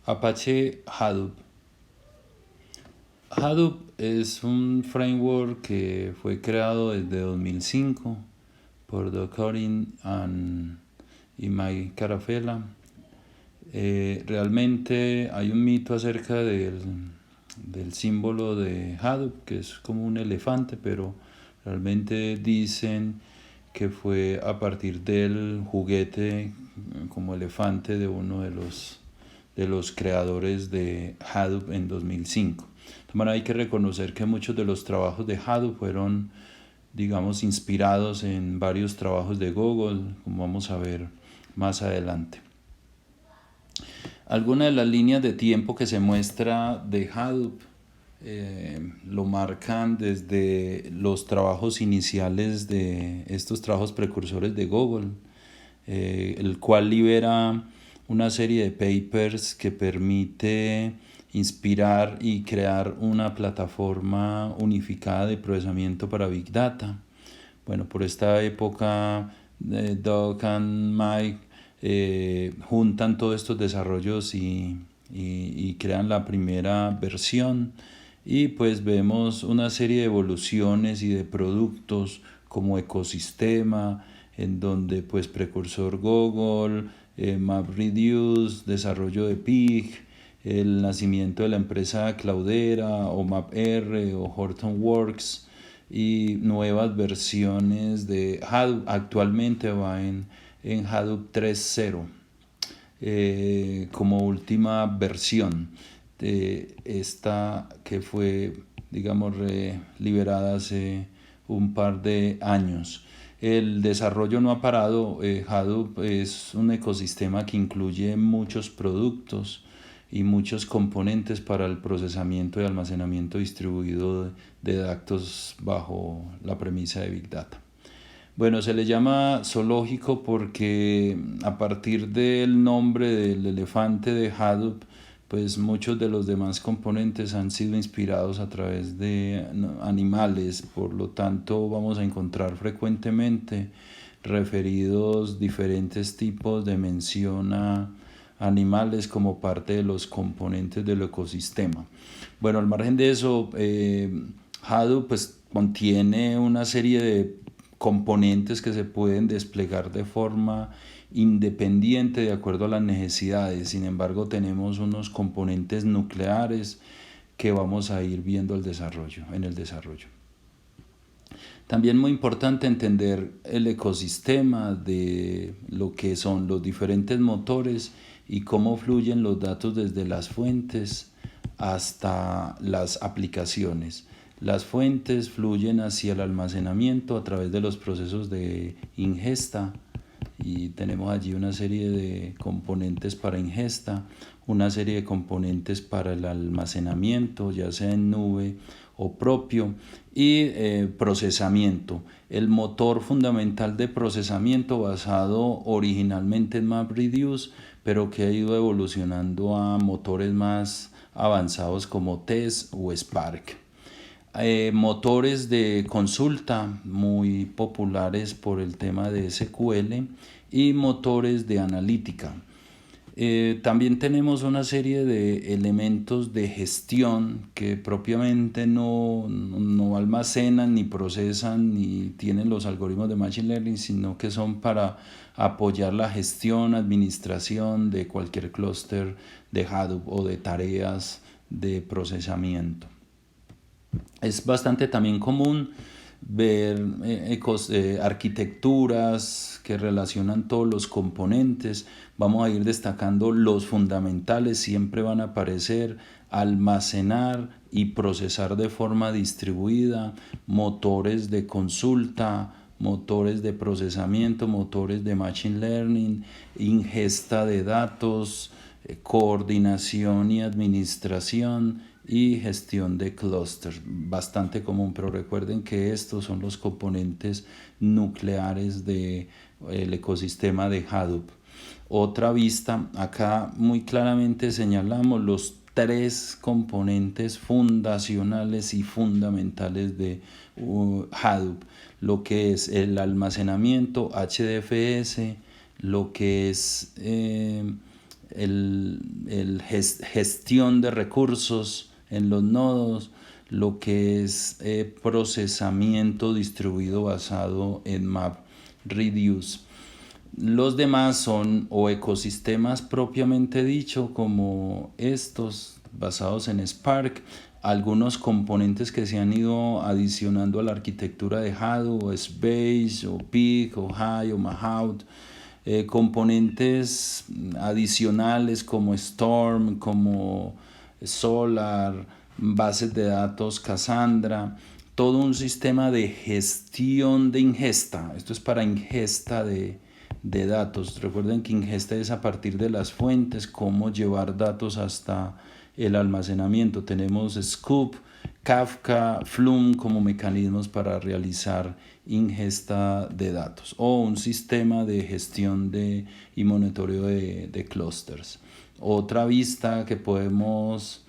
Apache Hadoop. Hadoop es un framework que fue creado desde 2005 por Doug Corin y Mike Carafella. Realmente hay un mito acerca del símbolo de Hadoop, que es como un elefante, pero realmente dicen que fue a partir del juguete como elefante de uno de los creadores de Hadoop en 2005. También hay que reconocer que muchos de los trabajos de Hadoop fueron, digamos, inspirados en varios trabajos de Google, como vamos a ver más adelante. Algunas de las líneas de tiempo que se muestra de Hadoop lo marcan desde los trabajos iniciales de estos trabajos precursores de Google, el cual libera una serie de papers que permite inspirar y crear una plataforma unificada de procesamiento para Big Data. Bueno, por esta época, Doug y Mike juntan todos estos desarrollos y crean la primera versión, y pues vemos una serie de evoluciones y de productos como ecosistema, en donde pues precursor Google, MapReduce, desarrollo de Pig, el nacimiento de la empresa Cloudera o MapR o Hortonworks y nuevas versiones de Hadoop. Actualmente va en Hadoop 3.0 como última versión de esta que fue, digamos, liberada hace un par de años. El desarrollo no ha parado. Hadoop es un ecosistema que incluye muchos productos y muchos componentes para el procesamiento y almacenamiento distribuido de datos bajo la premisa de Big Data. Bueno, se le llama zoológico porque a partir del nombre del elefante de Hadoop, pues muchos de los demás componentes han sido inspirados a través de animales. Por lo tanto, vamos a encontrar frecuentemente referidos diferentes tipos de mención a animales como parte de los componentes del ecosistema. Bueno, al margen de eso, Hadoop pues contiene una serie de componentes que se pueden desplegar de forma independiente de acuerdo a las necesidades. Sin embargo, tenemos unos componentes nucleares que vamos a ir viendo en el desarrollo. También muy importante entender el ecosistema de lo que son los diferentes motores y cómo fluyen los datos desde las fuentes hasta las aplicaciones. Las fuentes fluyen hacia el almacenamiento a través de los procesos de ingesta, y tenemos allí una serie de componentes para ingesta, una serie de componentes para el almacenamiento, ya sea en nube o propio, y procesamiento. El motor fundamental de procesamiento basado originalmente en MapReduce, pero que ha ido evolucionando a motores más avanzados como Tez o Spark. Motores de consulta muy populares por el tema de SQL y motores de analítica. También tenemos una serie de elementos de gestión que propiamente no almacenan, ni procesan, ni tienen los algoritmos de Machine Learning, sino que son para apoyar la gestión, administración de cualquier clúster de Hadoop o de tareas de procesamiento. Es bastante también común ver arquitecturas que relacionan todos los componentes. Vamos a ir destacando los fundamentales. Siempre van a aparecer almacenar y procesar de forma distribuida, motores de consulta, motores de procesamiento, motores de machine learning, ingesta de datos, coordinación y administración y gestión de clústeres, bastante común, pero recuerden que estos son los componentes nucleares del ecosistema de Hadoop. Otra vista, acá muy claramente señalamos los tres componentes fundacionales y fundamentales de Hadoop, lo que es el almacenamiento HDFS, lo que es gestión de recursos en los nodos, lo que es procesamiento distribuido basado en MapReduce. Los demás son o ecosistemas propiamente dicho, como estos basados en Spark, algunos componentes que se han ido adicionando a la arquitectura de Hadoop, o Space, o Peak, o High, o Mahout, componentes adicionales como Storm, como Solar, bases de datos Cassandra, todo un sistema de gestión de ingesta. Esto es para ingesta de datos. Recuerden que ingesta es a partir de las fuentes, cómo llevar datos hasta el almacenamiento. Tenemos Scoop, Kafka, Flume como mecanismos para realizar ingesta de datos, o un sistema de gestión y monitoreo de clusters. Otra vista que podemos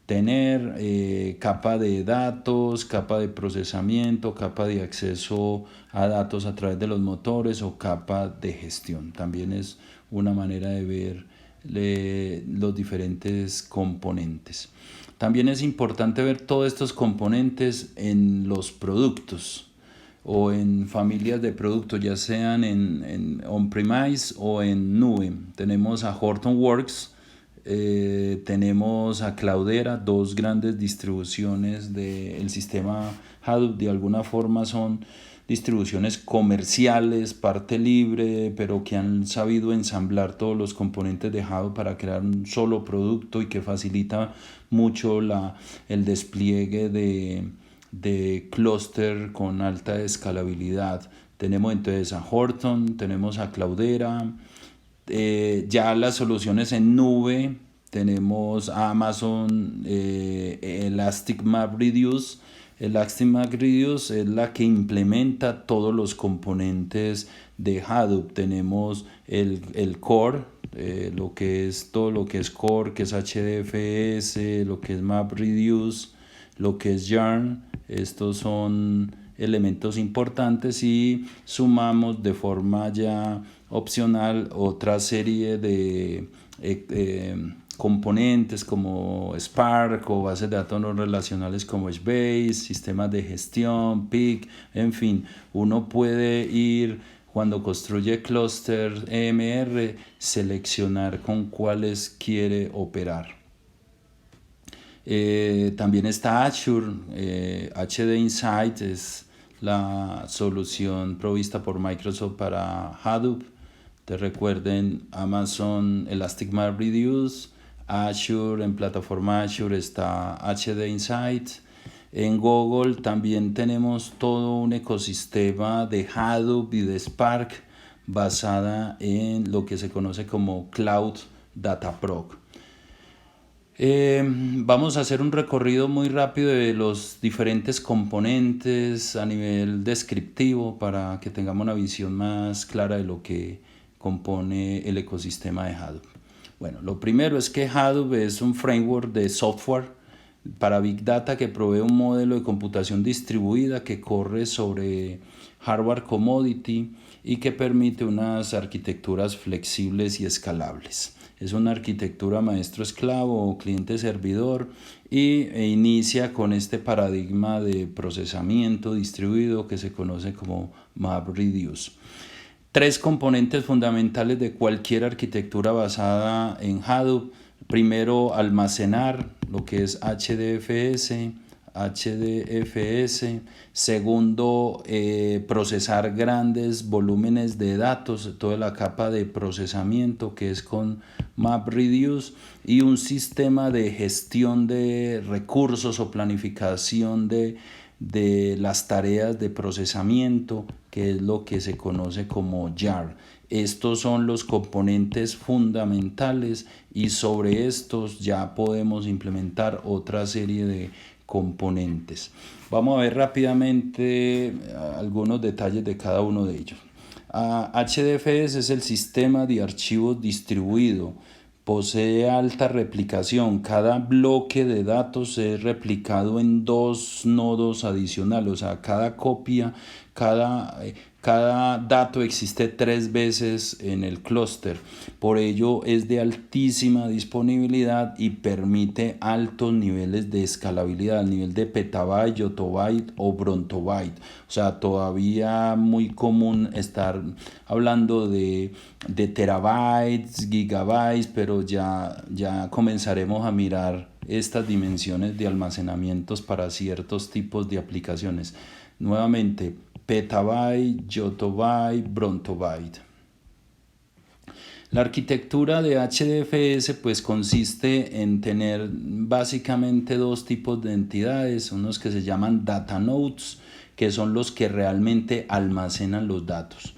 tener, capa de datos, capa de procesamiento, capa de acceso a datos a través de los motores, o capa de gestión. También es una manera de ver los diferentes componentes. También es importante ver todos estos componentes en los productos o en familias de productos, ya sean en on-premise o en nube. Tenemos a Hortonworks, tenemos a Cloudera, dos grandes distribuciones del sistema Hadoop. De alguna forma son distribuciones comerciales, parte libre, pero que han sabido ensamblar todos los componentes de Hadoop para crear un solo producto, y que facilita mucho el despliegue de clúster con alta escalabilidad. Tenemos entonces a Horton, tenemos a Cloudera, ya las soluciones en nube, tenemos a Amazon Elastic MapReduce. Elastic MapReduce es la que implementa todos los componentes de Hadoop. Tenemos el core, lo que es todo lo que es core, que es HDFS, lo que es MapReduce, lo que es Yarn. Estos son elementos importantes, y sumamos de forma ya opcional otra serie de componentes como Spark, o bases de datos no relacionales como Sbase, sistemas de gestión, Peak. En fin, uno puede ir, cuando construye clúster EMR, seleccionar con cuáles quiere operar. También está Azure, HD Insight es la solución provista por Microsoft para Hadoop. Te recuerden, Amazon Elastic MapReduce, Azure, en plataforma Azure está HD Insight. En Google también tenemos todo un ecosistema de Hadoop y de Spark basada en lo que se conoce como Cloud Dataproc. Vamos a hacer un recorrido muy rápido de los diferentes componentes a nivel descriptivo, para que tengamos una visión más clara de lo que compone el ecosistema de Hadoop. Bueno, lo primero es que Hadoop es un framework de software para Big Data que provee un modelo de computación distribuida que corre sobre hardware commodity y que permite unas arquitecturas flexibles y escalables. Es una arquitectura maestro-esclavo o cliente-servidor, e inicia con este paradigma de procesamiento distribuido que se conoce como MapReduce. Tres componentes fundamentales de cualquier arquitectura basada en Hadoop. Primero, almacenar, lo que es HDFS. Segundo, procesar grandes volúmenes de datos, toda la capa de procesamiento que es con MapReduce, y un sistema de gestión de recursos o planificación de las tareas de procesamiento, que es lo que se conoce como YAR. Estos son los componentes fundamentales, y sobre estos ya podemos implementar otra serie de componentes. Vamos a ver rápidamente algunos detalles de cada uno de ellos. HDFS es el sistema de archivos distribuido. Posee alta replicación. Cada bloque de datos es replicado en 2 nodos adicionales. O sea, cada copia, Cada dato existe 3 veces en el clúster, por ello es de altísima disponibilidad y permite altos niveles de escalabilidad, al nivel de petabyte, yottabyte o brontobyte. O sea, todavía muy común estar hablando de terabytes, gigabytes, pero ya comenzaremos a mirar estas dimensiones de almacenamientos para ciertos tipos de aplicaciones. Nuevamente, petabyte, yottabyte, brontobyte. La arquitectura de HDFS pues consiste en tener básicamente dos tipos de entidades, unos que se llaman data nodes, que son los que realmente almacenan los datos,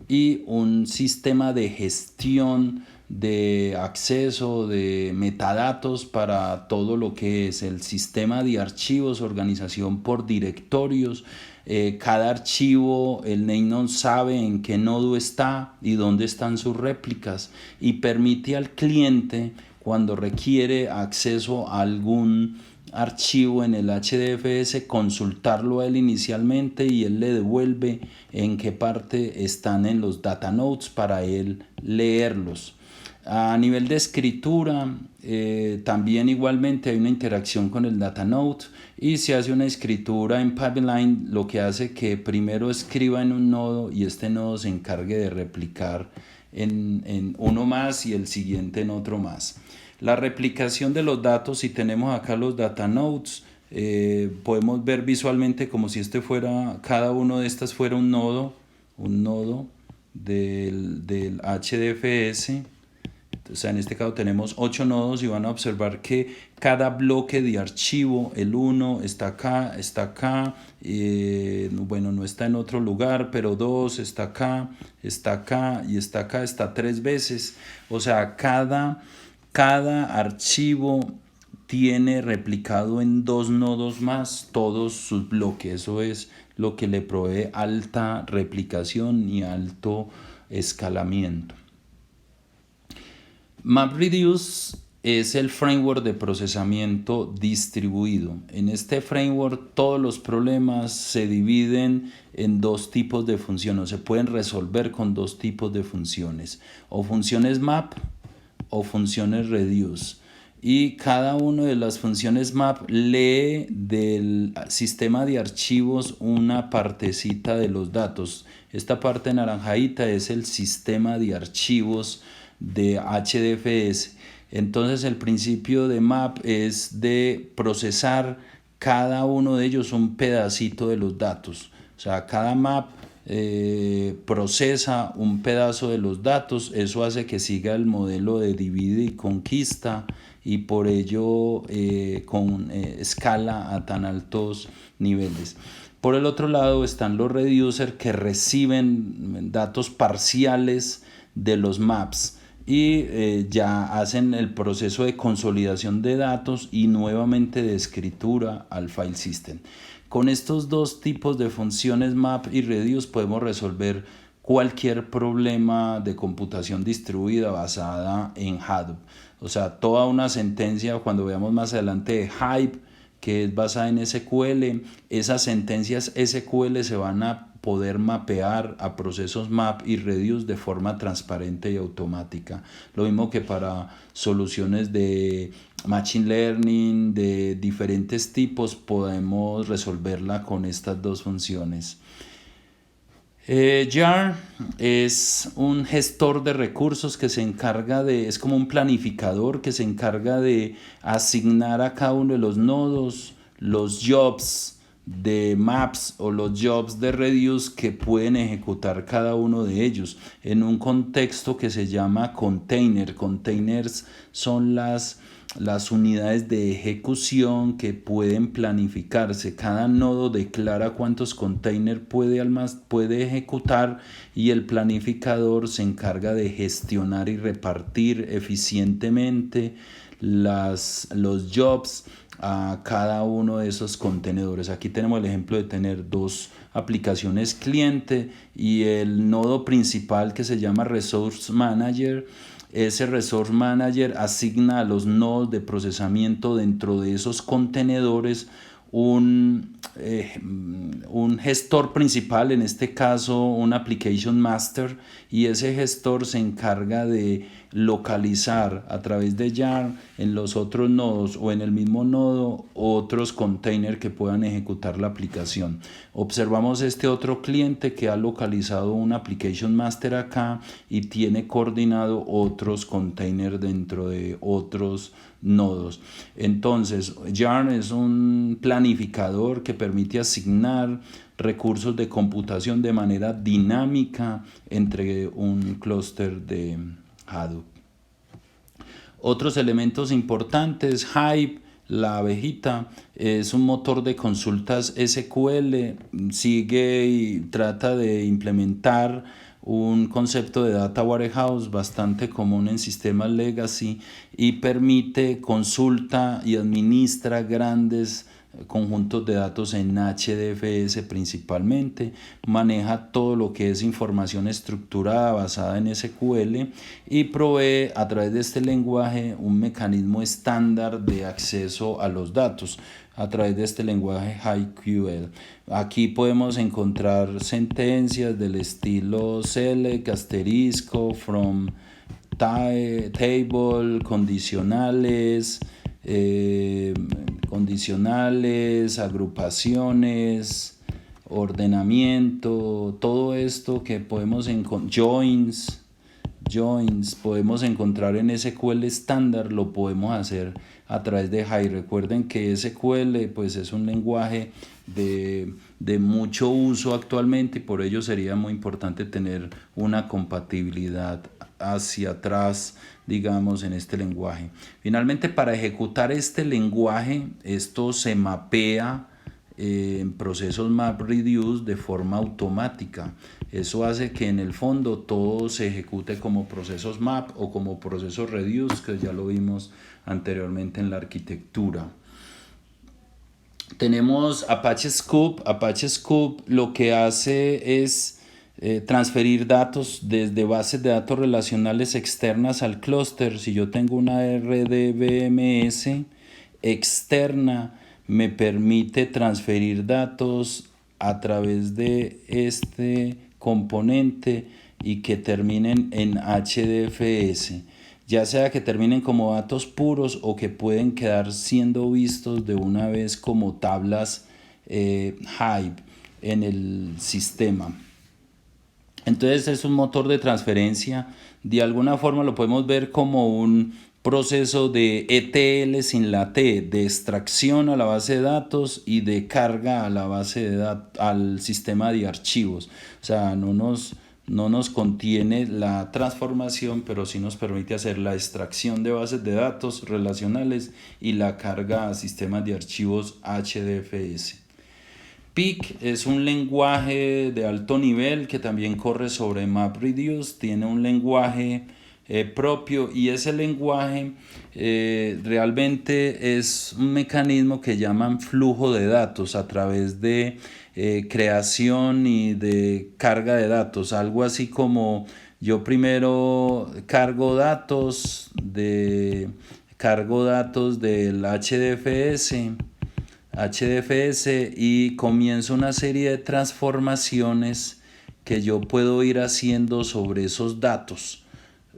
y un sistema de gestión de acceso de metadatos para todo lo que es el sistema de archivos, organización por directorios. Cada archivo, el Neinode sabe en qué nodo está y dónde están sus réplicas, y permite al cliente, cuando requiere acceso a algún archivo en el HDFS, consultarlo a él inicialmente y él le devuelve en qué parte están en los data nodes para él leerlos. A nivel de escritura, también igualmente hay una interacción con el data node, y se hace una escritura en pipeline, lo que hace que primero escriba en un nodo y este nodo se encargue de replicar en uno más y el siguiente en otro más. La replicación de los datos, si tenemos acá los data nodes, podemos ver visualmente como si cada uno de estas fuera un nodo del HDFS. O sea, en este caso tenemos 8 nodos y van a observar que cada bloque de archivo, el 1 está acá, bueno, no está en otro lugar, pero 2 está acá y está acá, está 3 veces. O sea, cada archivo tiene replicado en 2 nodos más todos sus bloques. Eso es lo que le provee alta replicación y alto escalamiento. MapReduce es el framework de procesamiento distribuido. En este framework todos los problemas se dividen en 2 tipos de funciones, se pueden resolver con 2 tipos de funciones, o funciones map o funciones reduce. Y cada una de las funciones map lee del sistema de archivos una partecita de los datos. Esta parte naranjadita es el sistema de archivos de HDFS. Entonces el principio de map es de procesar cada uno de ellos un pedacito de los datos. O sea, cada map procesa un pedazo de los datos. Eso hace que siga el modelo de divide y conquista, y por ello escala a tan altos niveles. Por el otro lado están los reducers, que reciben datos parciales de los maps y ya hacen el proceso de consolidación de datos y nuevamente de escritura al file system. Con estos 2 tipos de funciones map y reduce podemos resolver cualquier problema de computación distribuida basada en Hadoop. O sea, toda una sentencia, cuando veamos más adelante de Hive, que es basada en SQL, esas sentencias SQL se van a poder mapear a procesos map y reduce de forma transparente y automática. Lo mismo que para soluciones de machine learning de diferentes tipos, podemos resolverla con estas 2 funciones. Jar es un gestor de recursos que se encarga es como un planificador que se encarga de asignar a cada uno de los nodos los jobs de maps o los jobs de reduce que pueden ejecutar cada uno de ellos en un contexto que se llama container. Containers son las unidades de ejecución que pueden planificarse. Cada nodo declara cuántos containers puede ejecutar, y el planificador se encarga de gestionar y repartir eficientemente los jobs a cada uno de esos contenedores. Aquí tenemos el ejemplo de tener 2 aplicaciones cliente y el nodo principal que se llama Resource Manager. Ese Resource Manager asigna a los nodos de procesamiento dentro de esos contenedores un un gestor principal, en este caso un application master, y ese gestor se encarga de localizar a través de yarn en los otros nodos o en el mismo nodo otros containers que puedan ejecutar la aplicación. Observamos este otro cliente que ha localizado un application master acá y tiene coordinado otros containers dentro de otros nodos. Entonces, Yarn es un planificador que permite asignar recursos de computación de manera dinámica entre un clúster de Hadoop. Otros elementos importantes: Hive, la abejita, es un motor de consultas SQL, sigue y trata de implementar un concepto de data warehouse bastante común en sistemas legacy y permite consulta y administra grandes conjuntos de datos en HDFS principalmente, maneja todo lo que es información estructurada basada en SQL y provee a través de este lenguaje un mecanismo estándar de acceso a los datos a través de este lenguaje HiveQL. Aquí podemos encontrar sentencias del estilo select, asterisco, from, table, condicionales, agrupaciones, ordenamiento, todo esto que podemos encontrar, joins, podemos encontrar en SQL estándar, lo podemos hacer a través de Hive. Recuerden que SQL pues es un lenguaje de mucho uso actualmente y por ello sería muy importante tener una compatibilidad hacia atrás, digamos, en este lenguaje. Finalmente, para ejecutar este lenguaje, esto se mapea en procesos MapReduce de forma automática. Eso hace que en el fondo todo se ejecute como procesos map o como procesos reduce, que ya lo vimos anteriormente en la arquitectura. Tenemos Apache Scoop. Apache Scoop lo que hace es transferir datos desde bases de datos relacionales externas al clúster. Si yo tengo una RDBMS externa, me permite transferir datos a través de este componente y que terminen en HDFS, ya sea que terminen como datos puros o que pueden quedar siendo vistos de una vez como tablas Hive en el sistema. Entonces es un motor de transferencia. De alguna forma lo podemos ver como un proceso de ETL sin la T, de extracción a la base de datos y de carga a la base de al sistema de archivos. O sea, no nos contiene la transformación, pero sí nos permite hacer la extracción de bases de datos relacionales y la carga a sistemas de archivos HDFS. PIC es un lenguaje de alto nivel que también corre sobre MapReduce, tiene un lenguaje propio y ese lenguaje realmente es un mecanismo que llaman flujo de datos a través de creación y de carga de datos, algo así como yo primero cargo datos del HDFS y comienzo una serie de transformaciones que yo puedo ir haciendo sobre esos datos.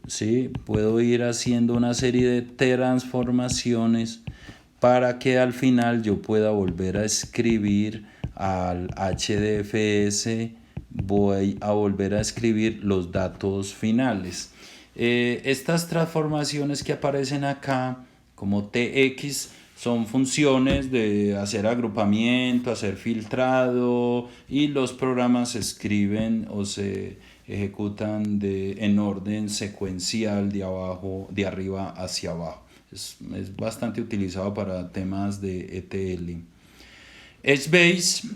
¿Sí? Puedo ir haciendo una serie de transformaciones para que al final yo pueda volver a escribir al HDFS, voy a volver a escribir los datos finales. Estas transformaciones que aparecen acá como TX son funciones de hacer agrupamiento, hacer filtrado, y los programas se escriben o se ejecutan en orden secuencial de arriba hacia abajo. Es bastante utilizado para temas de ETL. Essbase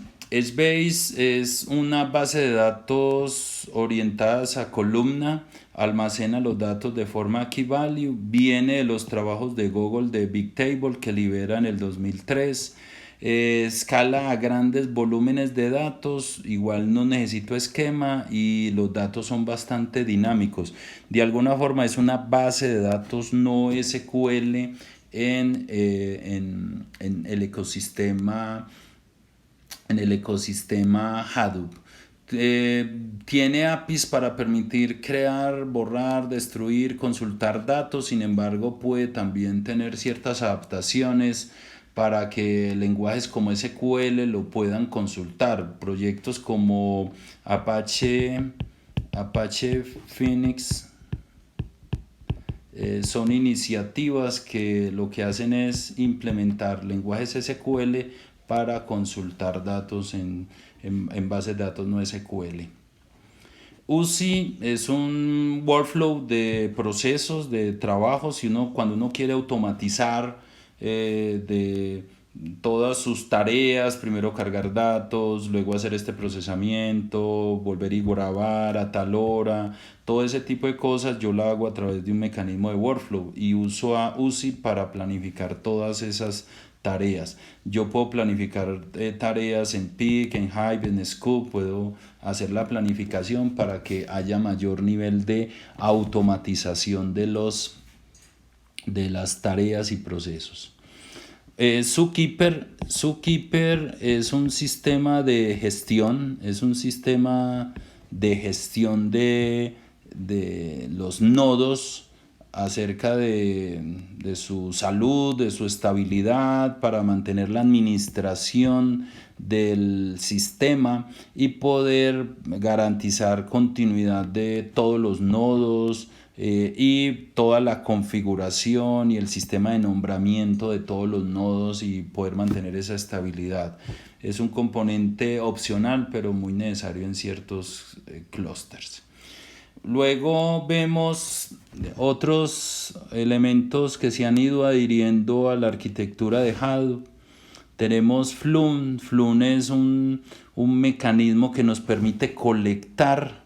es una base de datos orientadas a columna, almacena los datos de forma key value, viene de los trabajos de Google de Bigtable que libera en el 2003, escala a grandes volúmenes de datos, igual no necesito esquema y los datos son bastante dinámicos. De alguna forma es una base de datos no SQL en el ecosistema en el ecosistema Hadoop. Tiene APIs para permitir crear, borrar, destruir, consultar datos. Sin embargo, puede también tener ciertas adaptaciones para que lenguajes como SQL lo puedan consultar. Proyectos como Apache Phoenix son iniciativas que lo que hacen es implementar lenguajes SQL para consultar datos en bases de datos no SQL. UCI es un workflow de procesos, de trabajos, cuando uno quiere automatizar de todas sus tareas, primero cargar datos, luego hacer este procesamiento, volver y grabar a tal hora, todo ese tipo de cosas yo lo hago a través de un mecanismo de workflow y uso a UCI para planificar todas esas tareas. Yo puedo planificar tareas en Peak, en Hive, en Scoop, puedo hacer la planificación para que haya mayor nivel de automatización de las tareas y procesos. Zookeeper es un sistema de gestión, de los nodos acerca de su salud, de su estabilidad, para mantener la administración del sistema y poder garantizar continuidad de todos los nodos y toda la configuración y el sistema de nombramiento de todos los nodos y poder mantener esa estabilidad. Es un componente opcional pero muy necesario en ciertos clústeres. Luego vemos otros elementos que se han ido adhiriendo a la arquitectura de Hadoop. Tenemos Flume. Flume es un mecanismo que nos permite colectar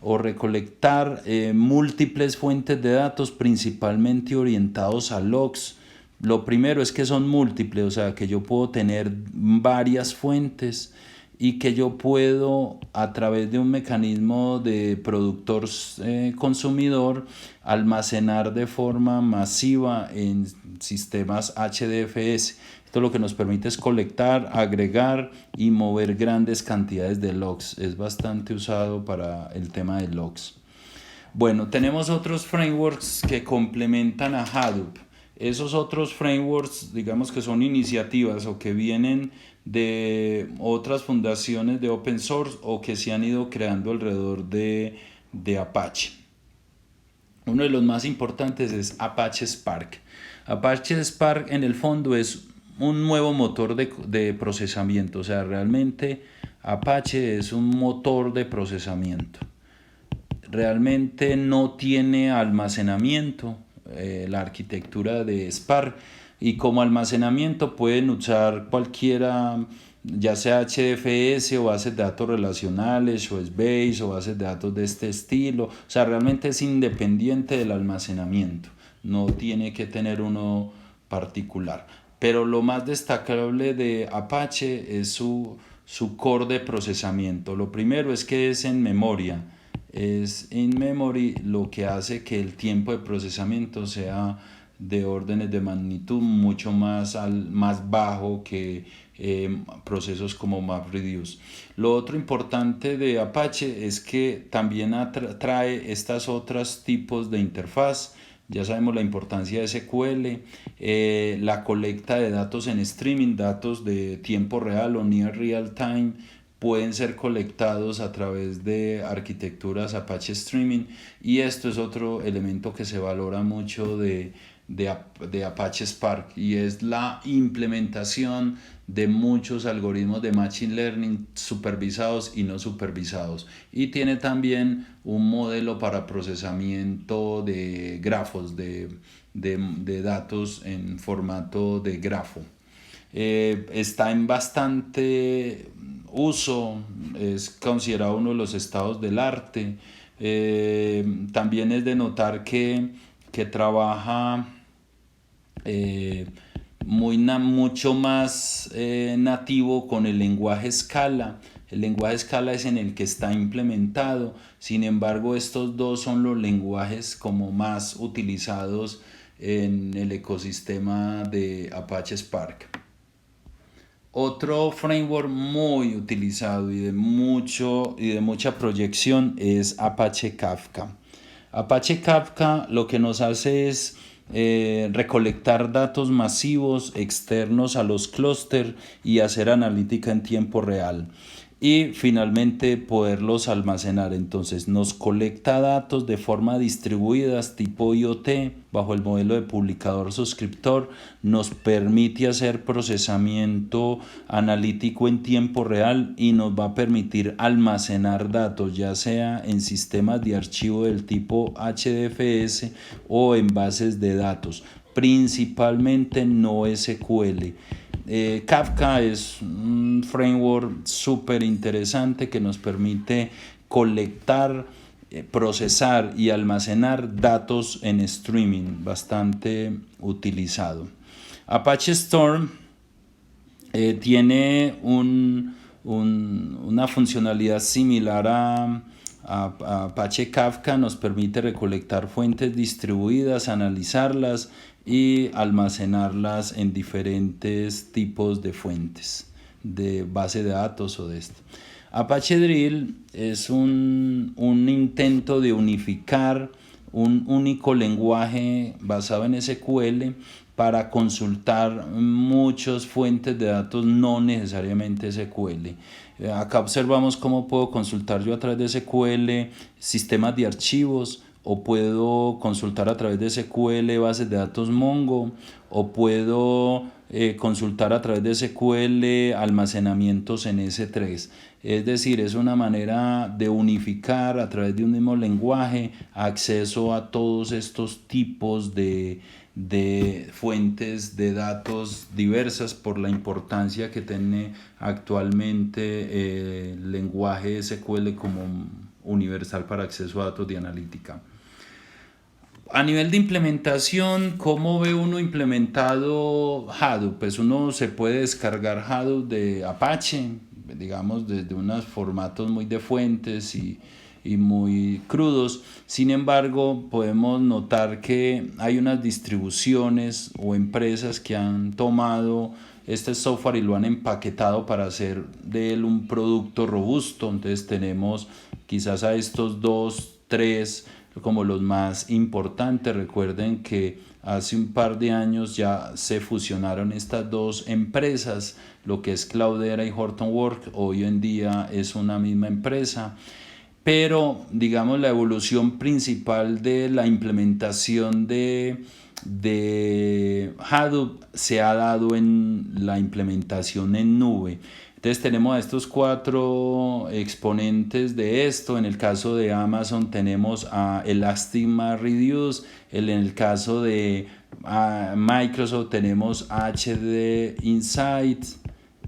o recolectar múltiples fuentes de datos, principalmente orientados a logs. Lo primero es que son múltiples, o sea que yo puedo tener varias fuentes y que yo puedo, a través de un mecanismo de productor-consumidor, almacenar de forma masiva en sistemas HDFS. Esto lo que nos permite es colectar, agregar y mover grandes cantidades de logs. Es bastante usado para el tema de logs. Bueno, tenemos otros frameworks que complementan a Hadoop. Esos otros frameworks, digamos que son iniciativas o que vienen de otras fundaciones de open source o que se han ido creando alrededor de Apache. Uno de los más importantes es Apache Spark. Apache Spark en el fondo es un nuevo motor de procesamiento, o sea, realmente Apache es un motor de procesamiento. Realmente no tiene almacenamiento, la arquitectura de Spark, y como almacenamiento pueden usar cualquiera, ya sea HDFS o bases de datos relacionales o Sbase o bases de datos de este estilo. O sea, realmente es independiente del almacenamiento, no tiene que tener uno particular. Pero lo más destacable de Apache es su core de procesamiento. Lo primero es que es en memoria. Es in memory, lo que hace que el tiempo de procesamiento sea de órdenes de magnitud mucho más bajo que procesos como MapReduce. Lo otro importante de Apache es que también trae estas otras tipos de interfaz. Ya sabemos la importancia de SQL, la colecta de datos en streaming, datos de tiempo real o near real time, pueden ser colectados a través de arquitecturas Apache Streaming, y esto es otro elemento que se valora mucho de Apache Spark, y es la implementación de muchos algoritmos de Machine Learning supervisados y no supervisados, y tiene también un modelo para procesamiento de grafos, de datos en formato de grafo. Está en bastante uso, es considerado uno de los estados del arte. También es de notar que trabaja mucho más nativo con el lenguaje Scala. El lenguaje Scala es en el que está implementado. Sin embargo, estos dos son los lenguajes como más utilizados en el ecosistema de Apache Spark. Otro framework muy utilizado y de mucha proyección es Apache Kafka. Apache Kafka lo que nos hace es recolectar datos masivos externos a los clústeres y hacer analítica en tiempo real. Y finalmente poderlos almacenar. Entonces nos colecta datos de forma distribuidas tipo IoT bajo el modelo de publicador suscriptor, nos permite hacer procesamiento analítico en tiempo real y nos va a permitir almacenar datos ya sea en sistemas de archivo del tipo HDFS o en bases de datos, principalmente NoSQL. Kafka es un framework súper interesante que nos permite colectar, procesar y almacenar datos en streaming, bastante utilizado. Apache Storm tiene una funcionalidad similar a Apache Kafka, nos permite recolectar fuentes distribuidas, analizarlas y almacenarlas en diferentes tipos de fuentes, de base de datos o de esto. Apache Drill es un intento de unificar un único lenguaje basado en SQL para consultar muchas fuentes de datos, no necesariamente SQL. Acá observamos cómo puedo consultar yo a través de SQL sistemas de archivos, o puedo consultar a través de SQL bases de datos Mongo, o puedo consultar a través de SQL almacenamientos en S3. Es decir, es una manera de unificar a través de un mismo lenguaje acceso a todos estos tipos de fuentes de datos diversas por la importancia que tiene actualmente el lenguaje SQL como universal para acceso a datos de analítica. A nivel de implementación, ¿cómo ve uno implementado Hadoop? Pues uno se puede descargar Hadoop de Apache, digamos, desde unos formatos muy de fuentes y muy crudos. Sin embargo, podemos notar que hay unas distribuciones o empresas que han tomado este software y lo han empaquetado para hacer de él un producto robusto. Entonces tenemos quizás a estos dos, tres como los más importantes. Recuerden que hace un par de años ya se fusionaron estas dos empresas, lo que es Cloudera y Hortonworks. Hoy en día es una misma empresa, pero digamos la evolución principal de la implementación de Hadoop se ha dado en la implementación en nube. Entonces tenemos a estos cuatro exponentes de esto. En el caso de Amazon tenemos a Elastic MapReduce. En el caso de Microsoft tenemos HD Insights.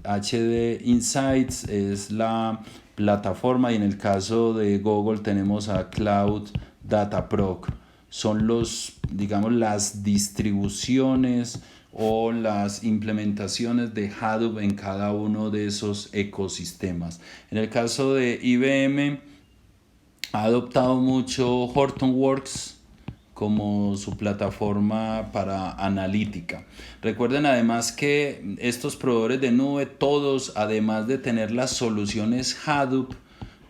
HD Insights es la plataforma, y en el caso de Google tenemos a Cloud Dataproc. Son digamos, las distribuciones o las implementaciones de Hadoop en cada uno de esos ecosistemas. En el caso de IBM ha adoptado mucho Hortonworks como su plataforma para analítica. Recuerden además que estos proveedores de nube, todos, además de tener las soluciones Hadoop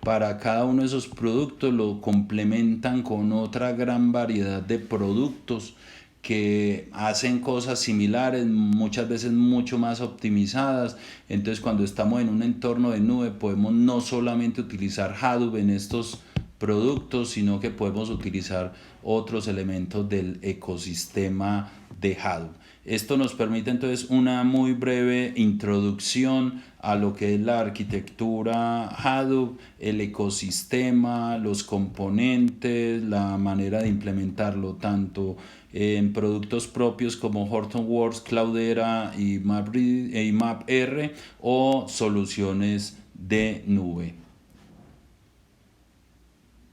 para cada uno de esos productos, lo complementan con otra gran variedad de productos que hacen cosas similares, muchas veces mucho más optimizadas. Entonces, cuando estamos en un entorno de nube, podemos no solamente utilizar Hadoop en estos productos, sino que podemos utilizar otros elementos del ecosistema de Hadoop. Esto nos permite entonces una muy breve introducción a lo que es la arquitectura Hadoop, el ecosistema, los componentes, la manera de implementarlo tanto en productos propios como Hortonworks, Cloudera y MapR, o soluciones de nube.